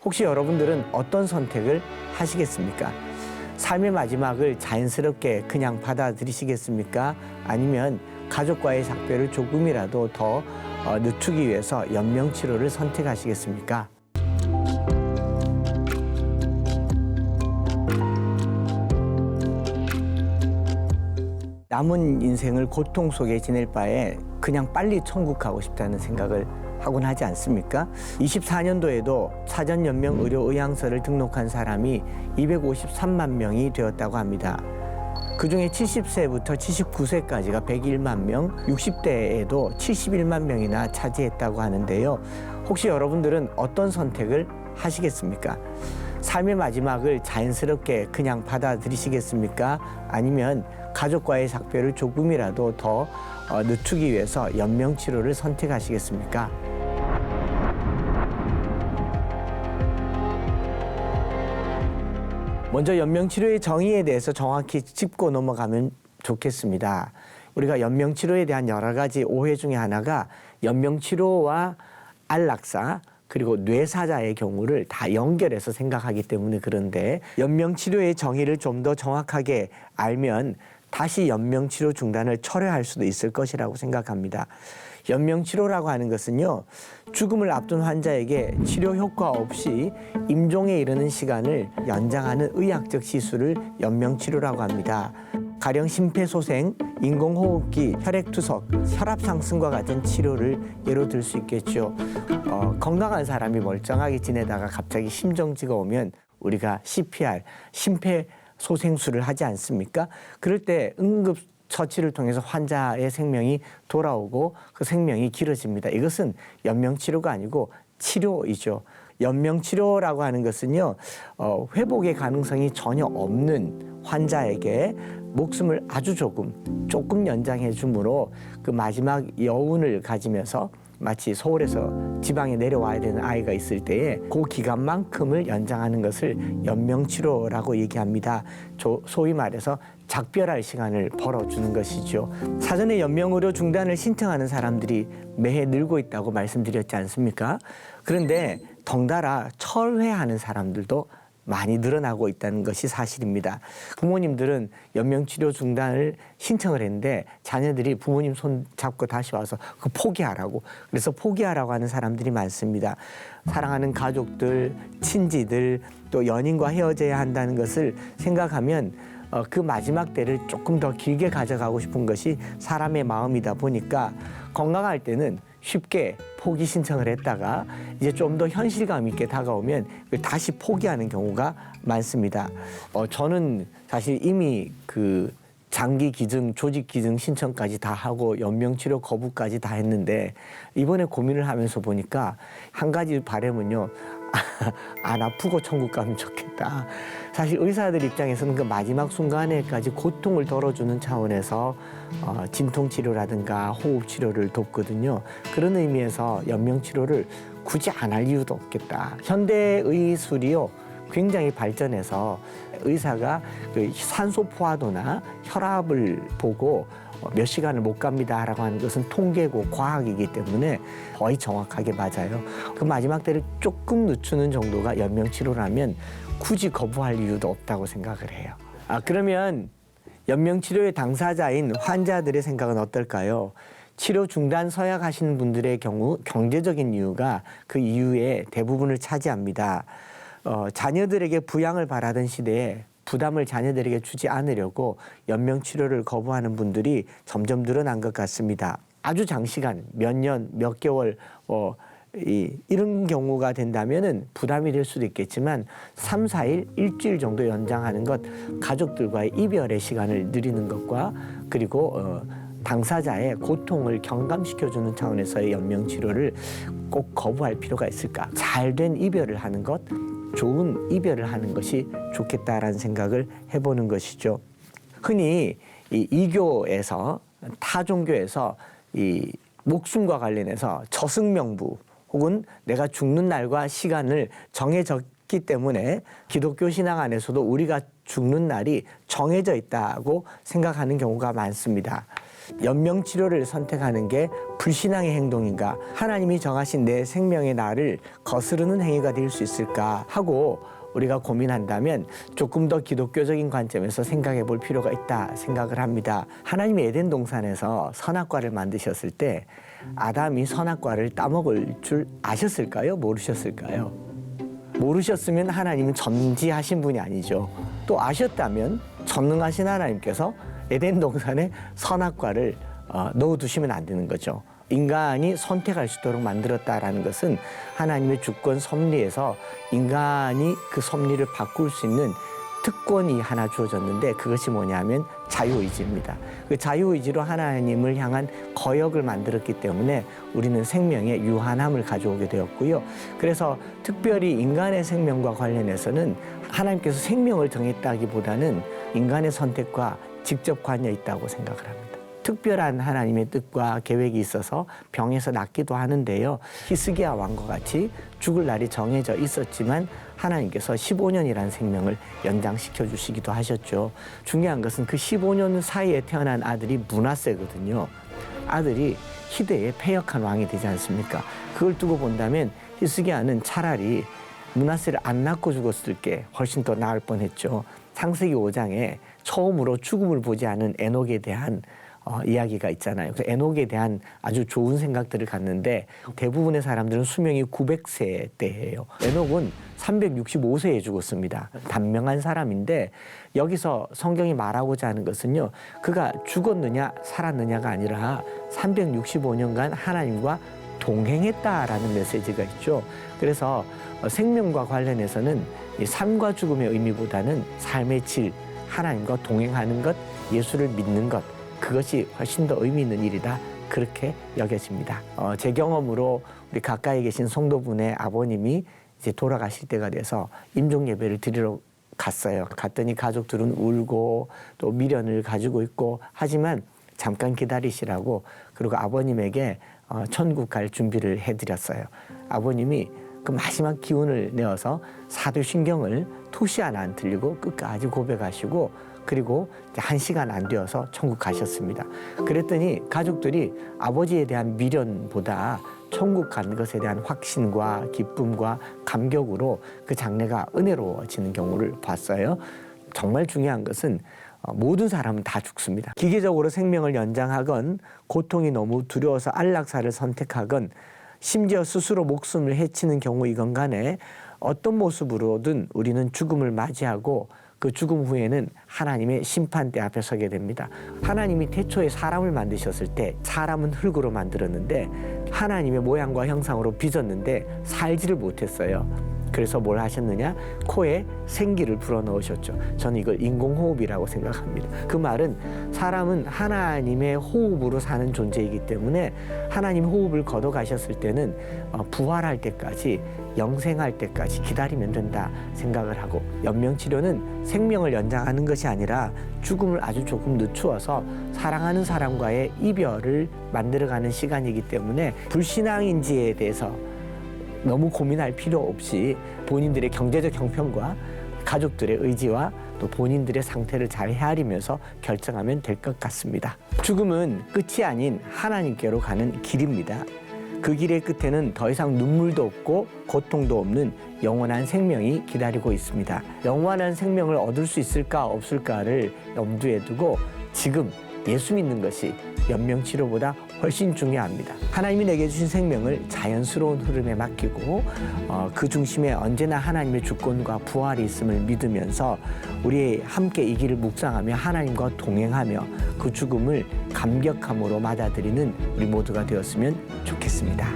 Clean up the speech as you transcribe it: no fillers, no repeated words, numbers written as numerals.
혹시 여러분들은 어떤 선택을 하시겠습니까? 삶의 마지막을 자연스럽게 그냥 받아들이시겠습니까? 아니면 가족과의 작별을 조금이라도 더 늦추기 위해서 연명치료를 선택하시겠습니까? 남은 인생을 고통 속에 지낼 바에 그냥 빨리 천국 가고 싶다는 생각을 하곤 하지 않습니까? 24년도에도 사전연명의료의향서를 등록한 사람이 253만 명이 되었다고 합니다. 그중에 70세부터 79세까지가 101만 명, 60대에도 71만 명이나 차지했다고 하는데요. 혹시 여러분들은 어떤 선택을 하시겠습니까? 삶의 마지막을 자연스럽게 그냥 받아들이시겠습니까? 아니면 가족과의 작별을 조금이라도 더 늦추기 위해서 연명치료를 선택하시겠습니까? 먼저 연명치료의 정의에 대해서 정확히 짚고 넘어가면 좋겠습니다. 우리가 연명치료에 대한 여러 가지 오해 중에 하나가 연명치료와 안락사 그리고 뇌사자의 경우를 다 연결해서 생각하기 때문에 그런데 연명치료의 정의를 좀 더 정확하게 알면 다시 연명치료 중단을 철회할 수도 있을 것이라고 생각합니다. 연명치료라고 하는 것은요, 죽음을 앞둔 환자에게 치료 효과 없이 임종에 이르는 시간을 연장하는 의학적 시술을 연명치료라고 합니다. 가령 심폐소생, 인공호흡기, 혈액투석, 혈압 상승과 같은 치료를 예로 들 수 있겠죠. 건강한 사람이 멀쩡하게 지내다가 갑자기 심정지가 오면 우리가 CPR, 심폐소생술을 하지 않습니까? 그럴 때 응급처치를 통해서 환자의 생명이 돌아오고 그 생명이 길어집니다. 이것은 연명치료가 아니고 치료이죠. 연명치료라고 하는 것은요, 회복의 가능성이 전혀 없는 환자에게 목숨을 아주 조금 연장해 주므로 그 마지막 여운을 가지면서 마치 서울에서 지방에 내려와야 되는 아이가 있을 때에 그 기간만큼을 연장하는 것을 연명치료라고 얘기합니다. 소위 말해서 작별할 시간을 벌어주는 것이죠. 사전에 연명의료 중단을 신청하는 사람들이 매해 늘고 있다고 말씀드렸지 않습니까? 그런데 덩달아 철회하는 사람들도 많이 늘어나고 있다는 것이 사실입니다. 부모님들은 연명치료 중단을 신청을 했는데 자녀들이 부모님 손 잡고 다시 와서 그 포기하라고, 그래서 포기하라고 하는 사람들이 많습니다. 사랑하는 가족들, 친지들, 또 연인과 헤어져야 한다는 것을 생각하면 그 마지막 때를 조금 더 길게 가져가고 싶은 것이 사람의 마음이다 보니까 건강할 때는 쉽게 포기 신청을 했다가 이제 좀 더 현실감 있게 다가오면 다시 포기하는 경우가 많습니다. 저는 사실 이미 그 장기 기증, 조직 기증 신청까지 다 하고 연명치료 거부까지 다 했는데 이번에 고민을 하면서 보니까 한 가지 바람은요. 안 아프고 천국 가면 좋겠다. 사실 의사들 입장에서는 그 마지막 순간에까지 고통을 덜어주는 차원에서 진통치료라든가 호흡치료를 돕거든요. 그런 의미에서 연명치료를 굳이 안 할 이유도 없겠다. 현대의술이요, 굉장히 발전해서 의사가 그 산소 포화도나 혈압을 보고 몇 시간을 못 갑니다라고 하는 것은 통계고 과학이기 때문에 거의 정확하게 맞아요. 그 마지막 때를 조금 늦추는 정도가 연명치료라면 굳이 거부할 이유도 없다고 생각을 해요. 그러면 연명치료의 당사자인 환자들의 생각은 어떨까요? 치료 중단 서약하시는 분들의 경우 경제적인 이유가 그 이유의 대부분을 차지합니다. 자녀들에게 부양을 바라던 시대에 부담을 자녀들에게 주지 않으려고 연명치료를 거부하는 분들이 점점 늘어난 것 같습니다. 아주 장시간, 몇 년, 몇 개월 이런 경우가 된다면은 부담이 될 수도 있겠지만 3, 4일, 일주일 정도 연장하는 것, 가족들과의 이별의 시간을 늘리는 것과 그리고 당사자의 고통을 경감시켜주는 차원에서의 연명치료를 꼭 거부할 필요가 있을까? 잘된 이별을 하는 것, 좋은 이별을 하는 것이 좋겠다라는 생각을 해보는 것이죠. 흔히 이 이교에서, 타종교에서 이 목숨과 관련해서 저승명부 혹은 내가 죽는 날과 시간을 정해졌기 때문에 기독교 신앙 안에서도 우리가 죽는 날이 정해져 있다고 생각하는 경우가 많습니다. 연명치료를 선택하는 게 불신앙의 행동인가? 하나님이 정하신 내 생명의 날을 거스르는 행위가 될 수 있을까? 하고 우리가 고민한다면 조금 더 기독교적인 관점에서 생각해 볼 필요가 있다 생각을 합니다. 하나님이 에덴 동산에서 선악과를 만드셨을 때 아담이 선악과를 따먹을 줄 아셨을까요? 모르셨을까요? 모르셨으면 하나님은 전지하신 분이 아니죠. 또 아셨다면 전능하신 하나님께서 에덴 동산에 선악과를 넣어두시면 안 되는 거죠. 인간이 선택할 수 있도록 만들었다라는 것은 하나님의 주권 섭리에서 인간이 그 섭리를 바꿀 수 있는 특권이 하나 주어졌는데 그것이 뭐냐면 자유의지입니다. 그 자유의지로 하나님을 향한 거역을 만들었기 때문에 우리는 생명의 유한함을 가져오게 되었고요. 그래서 특별히 인간의 생명과 관련해서는 하나님께서 생명을 정했다기보다는 인간의 선택과 직접 관여 있다고 생각을 합니다. 특별한 하나님의 뜻과 계획이 있어서 병에서 낫기도 하는데요. 히스기야 왕과 같이 죽을 날이 정해져 있었지만 하나님께서 15년이라는 생명을 연장시켜 주시기도 하셨죠. 중요한 것은 그 15년 사이에 태어난 아들이 므낫세거든요. 아들이 희대의 패역한 왕이 되지 않습니까? 그걸 두고 본다면 히스기야는 차라리 므낫세를 안 낳고 죽었을 게 훨씬 더 나을 뻔했죠. 창세기 5장에 처음으로 죽음을 보지 않은 에녹에 대한 이야기가 있잖아요. 그래서 에녹에 대한 아주 좋은 생각들을 갖는데 대부분의 사람들은 수명이 900세 때예요. 에녹은 365세에 죽었습니다. 단명한 사람인데 여기서 성경이 말하고자 하는 것은요. 그가 죽었느냐 살았느냐가 아니라 365년간 하나님과 동행했다라는 메시지가 있죠. 그래서 생명과 관련해서는 이 삶과 죽음의 의미보다는 삶의 질, 하나님과 동행하는 것, 예수를 믿는 것, 그것이 훨씬 더 의미 있는 일이다. 그렇게 여겨집니다. 제 경험으로 우리 가까이 계신 성도분의 아버님이 이제 돌아가실 때가 돼서 임종 예배를 드리러 갔어요. 갔더니 가족들은 울고 또 미련을 가지고 있고 하지만 잠깐 기다리시라고 그리고 아버님에게 천국 갈 준비를 해드렸어요. 아버님이 그 마지막 기운을 내어서 사도신경을 토시 하나 안 틀리고 끝까지 고백하시고 그리고 1시간 안 되어서 천국 가셨습니다. 그랬더니 가족들이 아버지에 대한 미련보다 천국 가는 것에 대한 확신과 기쁨과 감격으로 그 장례가 은혜로워지는 경우를 봤어요. 정말 중요한 것은 모든 사람은 다 죽습니다. 기계적으로 생명을 연장하건 고통이 너무 두려워서 안락사를 선택하건 심지어 스스로 목숨을 해치는 경우이건 간에 어떤 모습으로든 우리는 죽음을 맞이하고 그 죽음 후에는 하나님의 심판대 앞에 서게 됩니다. 하나님이 태초에 사람을 만드셨을 때 사람은 흙으로 만들었는데 하나님의 모양과 형상으로 빚었는데 살지를 못했어요. 그래서 뭘 하셨느냐? 코에 생기를 불어넣으셨죠. 저는 이걸 인공호흡이라고 생각합니다. 그 말은 사람은 하나님의 호흡으로 사는 존재이기 때문에 하나님 호흡을 걷어가셨을 때는 부활할 때까지 영생할 때까지 기다리면 된다 생각을 하고 연명치료는 생명을 연장하는 것이 아니라 죽음을 아주 조금 늦추어서 사랑하는 사람과의 이별을 만들어가는 시간이기 때문에 불신앙인지에 대해서 너무 고민할 필요 없이 본인들의 경제적 형편과 가족들의 의지와 또 본인들의 상태를 잘 헤아리면서 결정하면 될 것 같습니다. 죽음은 끝이 아닌 하나님께로 가는 길입니다. 그 길의 끝에는 더 이상 눈물도 없고 고통도 없는 영원한 생명이 기다리고 있습니다. 영원한 생명을 얻을 수 있을까 없을까를 염두에 두고 지금 예수 믿는 것이 연명치료보다 훨씬 중요합니다. 하나님이 내게 주신 생명을 자연스러운 흐름에 맡기고 그 중심에 언제나 하나님의 주권과 부활이 있음을 믿으면서 우리 함께 이 길을 묵상하며 하나님과 동행하며 그 죽음을 감격함으로 맞아들이는 우리 모두가 되었으면 좋겠습니다.